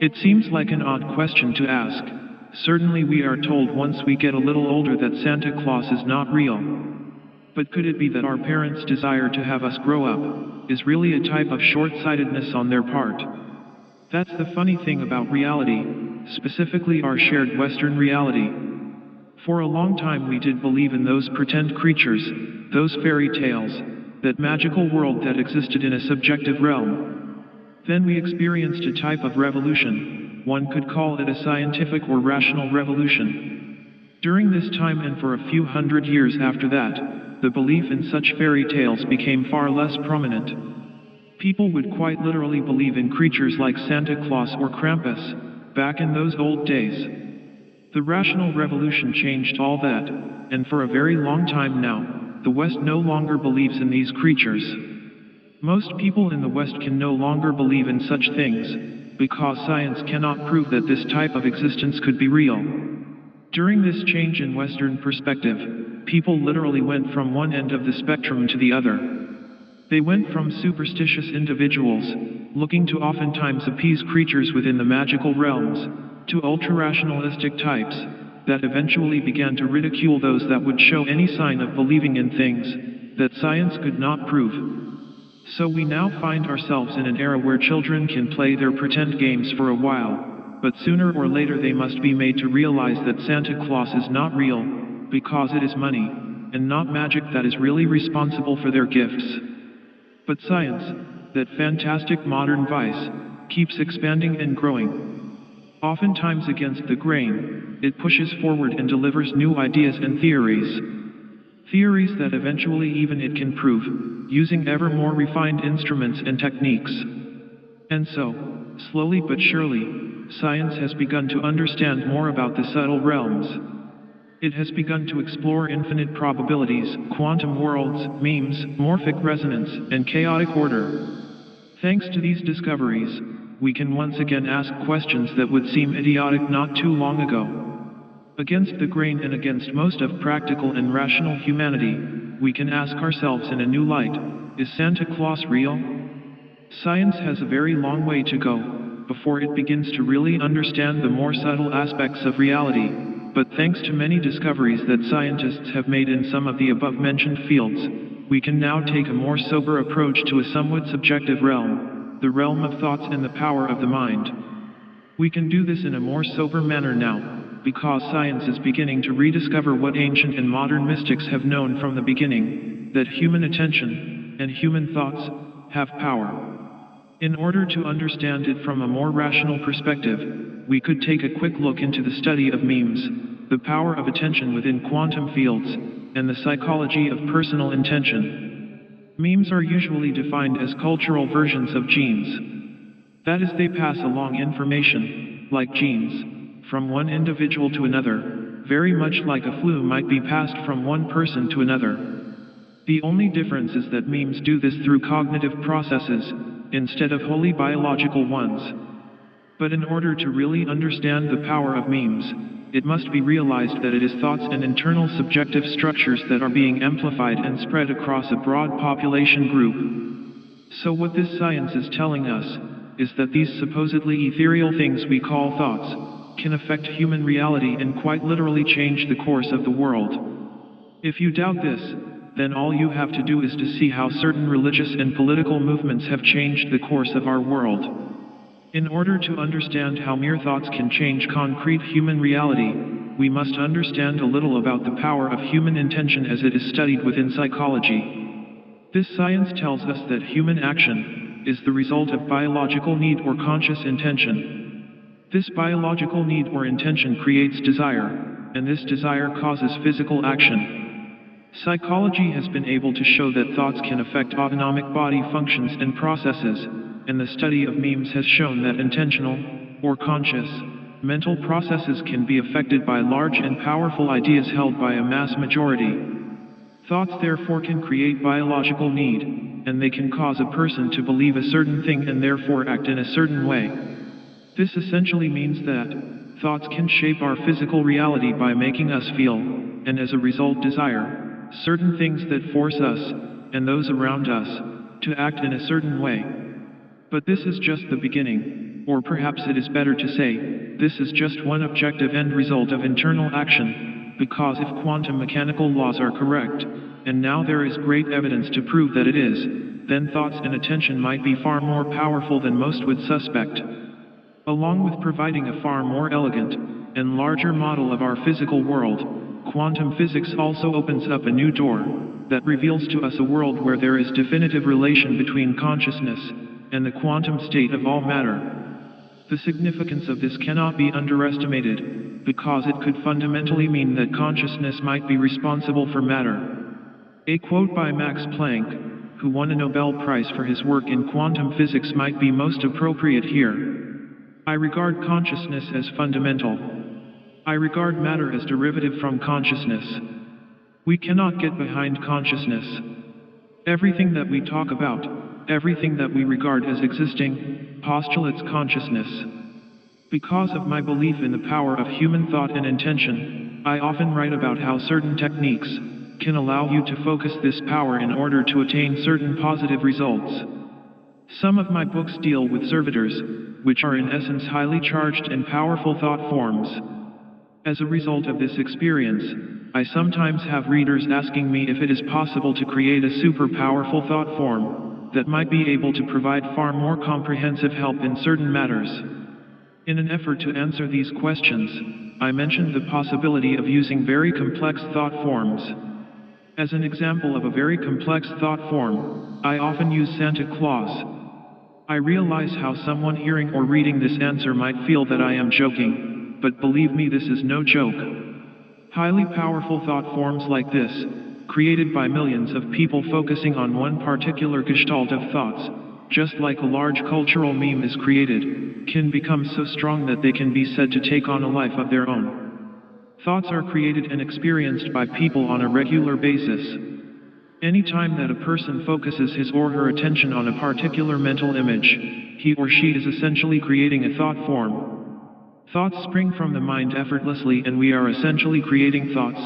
It seems like an odd question to ask. Certainly we are told once we get a little older that Santa Claus is not real. But could it be that our parents' desire to have us grow up is really a type of short-sightedness on their part? That's the funny thing about reality, specifically our shared Western reality. For a long time we did believe in those pretend creatures, those fairy tales, that magical world that existed in a subjective realm. Then we experienced a type of revolution. One could call it a scientific or rational revolution. During this time and for a few hundred years after that, the belief in such fairy tales became far less prominent. People would quite literally believe in creatures like Santa Claus or Krampus, back in those old days. The rational revolution changed all that, and for a very long time now, the West no longer believes in these creatures. Most people in the West can no longer believe in such things, because science cannot prove that this type of existence could be real. During this change in Western perspective, people literally went from one end of the spectrum to the other. They went from superstitious individuals, looking to oftentimes appease creatures within the magical realms, to ultra-rationalistic types, that eventually began to ridicule those that would show any sign of believing in things that science could not prove. So we now find ourselves in an era where children can play their pretend games for a while, but sooner or later they must be made to realize that Santa Claus is not real, because it is money, and not magic that is really responsible for their gifts. But science, that fantastic modern vice, keeps expanding and growing. Oftentimes against the grain, it pushes forward and delivers new ideas and theories. Theories that eventually even it can prove, using ever more refined instruments and techniques. And so, slowly but surely, science has begun to understand more about the subtle realms. It has begun to explore infinite probabilities, quantum worlds, memes, morphic resonance, and chaotic order. Thanks to these discoveries, we can once again ask questions that would seem idiotic not too long ago. Against the grain and against most of practical and rational humanity, we can ask ourselves in a new light, is Santa Claus real? Science has a very long way to go before it begins to really understand the more subtle aspects of reality, but thanks to many discoveries that scientists have made in some of the above-mentioned fields, we can now take a more sober approach to a somewhat subjective realm, the realm of thoughts and the power of the mind. We can do this in a more sober manner now, because science is beginning to rediscover what ancient and modern mystics have known from the beginning, that human attention and human thoughts have power. In order to understand it from a more rational perspective, we could take a quick look into the study of memes, the power of attention within quantum fields, and the psychology of personal intention. Memes are usually defined as cultural versions of genes. That is, they pass along information, like genes, from one individual to another, very much like a flu might be passed from one person to another. The only difference is that memes do this through cognitive processes, instead of wholly biological ones. But in order to really understand the power of memes, it must be realized that it is thoughts and internal subjective structures that are being amplified and spread across a broad population group. So what this science is telling us is that these supposedly ethereal things we call thoughts can affect human reality and quite literally change the course of the world. If you doubt this, then all you have to do is to see how certain religious and political movements have changed the course of our world. In order to understand how mere thoughts can change concrete human reality, we must understand a little about the power of human intention as it is studied within psychology. This science tells us that human action is the result of biological need or conscious intention. This biological need or intention creates desire, and this desire causes physical action. Psychology has been able to show that thoughts can affect autonomic body functions and processes, and the study of memes has shown that intentional, or conscious, mental processes can be affected by large and powerful ideas held by a mass majority. Thoughts therefore can create biological need, and they can cause a person to believe a certain thing and therefore act in a certain way. This essentially means that thoughts can shape our physical reality by making us feel, and as a result desire, certain things that force us, and those around us, to act in a certain way. But this is just the beginning. or perhaps it is better to say, this is just one objective end result of internal action, because if quantum mechanical laws are correct, and now there is great evidence to prove that it is, then thoughts and attention might be far more powerful than most would suspect. Along with providing a far more elegant and larger model of our physical world, quantum physics also opens up a new door that reveals to us a world where there is definitive relation between consciousness and the quantum state of all matter. The significance of this cannot be underestimated, because it could fundamentally mean that consciousness might be responsible for matter. A quote by Max Planck, who won a Nobel Prize for his work in quantum physics, might be most appropriate here. I regard consciousness as fundamental. I regard matter as derivative from consciousness. We cannot get behind consciousness. Everything that we talk about, everything that we regard as existing, postulates consciousness. Because of my belief in the power of human thought and intention, I often write about how certain techniques can allow you to focus this power in order to attain certain positive results. Some of my books deal with servitors, which are in essence highly charged and powerful thought forms. As a result of this experience, I sometimes have readers asking me if it is possible to create a super powerful thought form that might be able to provide far more comprehensive help in certain matters. In an effort to answer these questions, I mentioned the possibility of using very complex thought forms. As an example of a very complex thought form, I often use Santa Claus. I realize how someone hearing or reading this answer might feel that I am joking, but believe me, this is no joke. Highly powerful thought forms like this, created by millions of people focusing on one particular gestalt of thoughts, just like a large cultural meme is created, can become so strong that they can be said to take on a life of their own. Thoughts are created and experienced by people on a regular basis. Any time that a person focuses his or her attention on a particular mental image, he or she is essentially creating a thought form. Thoughts spring from the mind effortlessly, and we are essentially creating thoughts,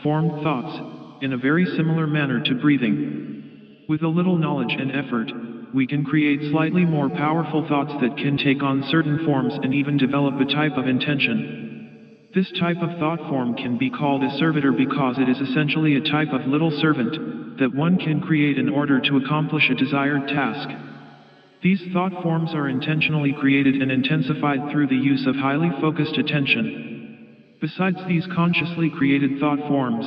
formed thoughts, in a very similar manner to breathing. With a little knowledge and effort, we can create slightly more powerful thoughts that can take on certain forms and even develop a type of intention. This type of thought form can be called a servitor because it is essentially a type of little servant that one can create in order to accomplish a desired task. These thought forms are intentionally created and intensified through the use of highly focused attention. Besides these consciously created thought forms,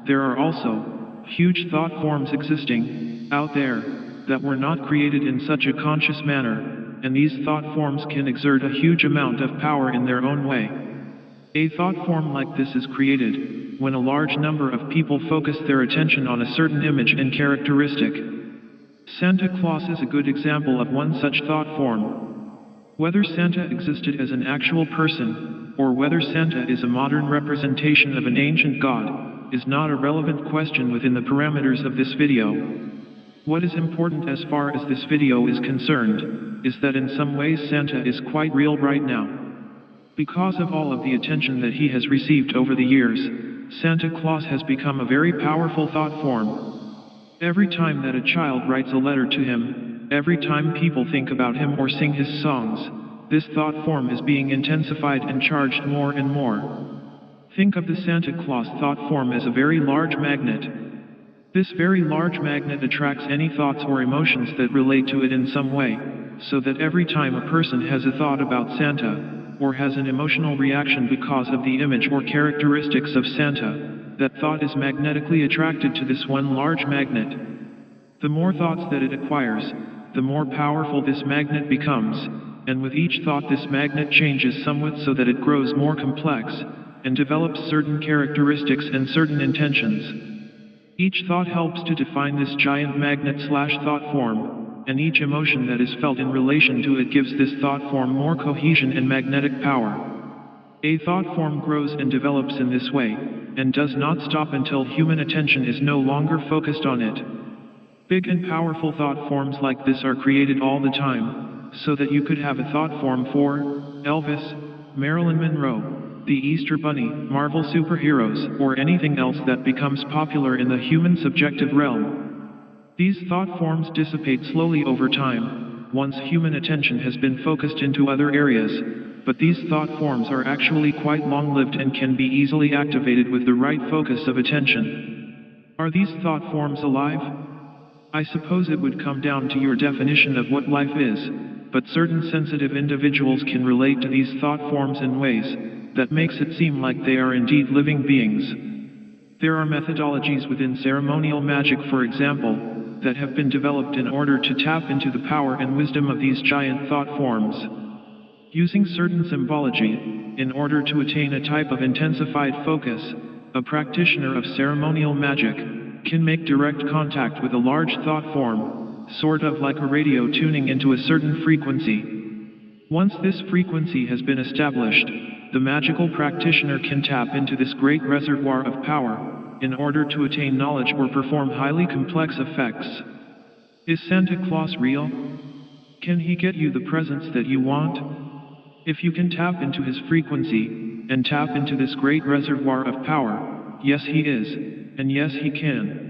there are also huge thought forms existing out there that were not created in such a conscious manner, and these thought forms can exert a huge amount of power in their own way. A thought form like this is created when a large number of people focus their attention on a certain image and characteristic. Santa Claus is a good example of one such thought form. Whether Santa existed as an actual person, or whether Santa is a modern representation of an ancient god, is not a relevant question within the parameters of this video. What is important as far as this video is concerned, is that in some ways Santa is quite real right now. Because of all of the attention that he has received over the years, Santa Claus has become a very powerful thought form. Every time that a child writes a letter to him, every time people think about him or sing his songs, this thought form is being intensified and charged more and more. Think of the Santa Claus thought form as a very large magnet. This very large magnet attracts any thoughts or emotions that relate to it in some way, so that every time a person has a thought about Santa, or has an emotional reaction because of the image or characteristics of Santa, that thought is magnetically attracted to this one large magnet. The more thoughts that it acquires, the more powerful this magnet becomes, and with each thought this magnet changes somewhat so that it grows more complex, and develops certain characteristics and certain intentions. Each thought helps to define this giant magnet/thought form, and each emotion that is felt in relation to it gives this thought form more cohesion and magnetic power. A thought form grows and develops in this way, and does not stop until human attention is no longer focused on it. Big and powerful thought forms like this are created all the time, so that you could have a thought form for Elvis, Marilyn Monroe, the Easter Bunny, Marvel superheroes, or anything else that becomes popular in the human subjective realm. These thought forms dissipate slowly over time, once human attention has been focused into other areas, but these thought forms are actually quite long-lived and can be easily activated with the right focus of attention. Are these thought forms alive? I suppose it would come down to your definition of what life is, but certain sensitive individuals can relate to these thought forms in ways that makes it seem like they are indeed living beings. There are methodologies within ceremonial magic, for example, that have been developed in order to tap into the power and wisdom of these giant thought forms. Using certain symbology, in order to attain a type of intensified focus, a practitioner of ceremonial magic can make direct contact with a large thought form, sort of like a radio tuning into a certain frequency. Once this frequency has been established, the magical practitioner can tap into this great reservoir of power, in order to attain knowledge or perform highly complex effects. Is Santa Claus real? Can he get you the presents that you want? If you can tap into his frequency, and tap into this great reservoir of power, yes he is, and yes he can.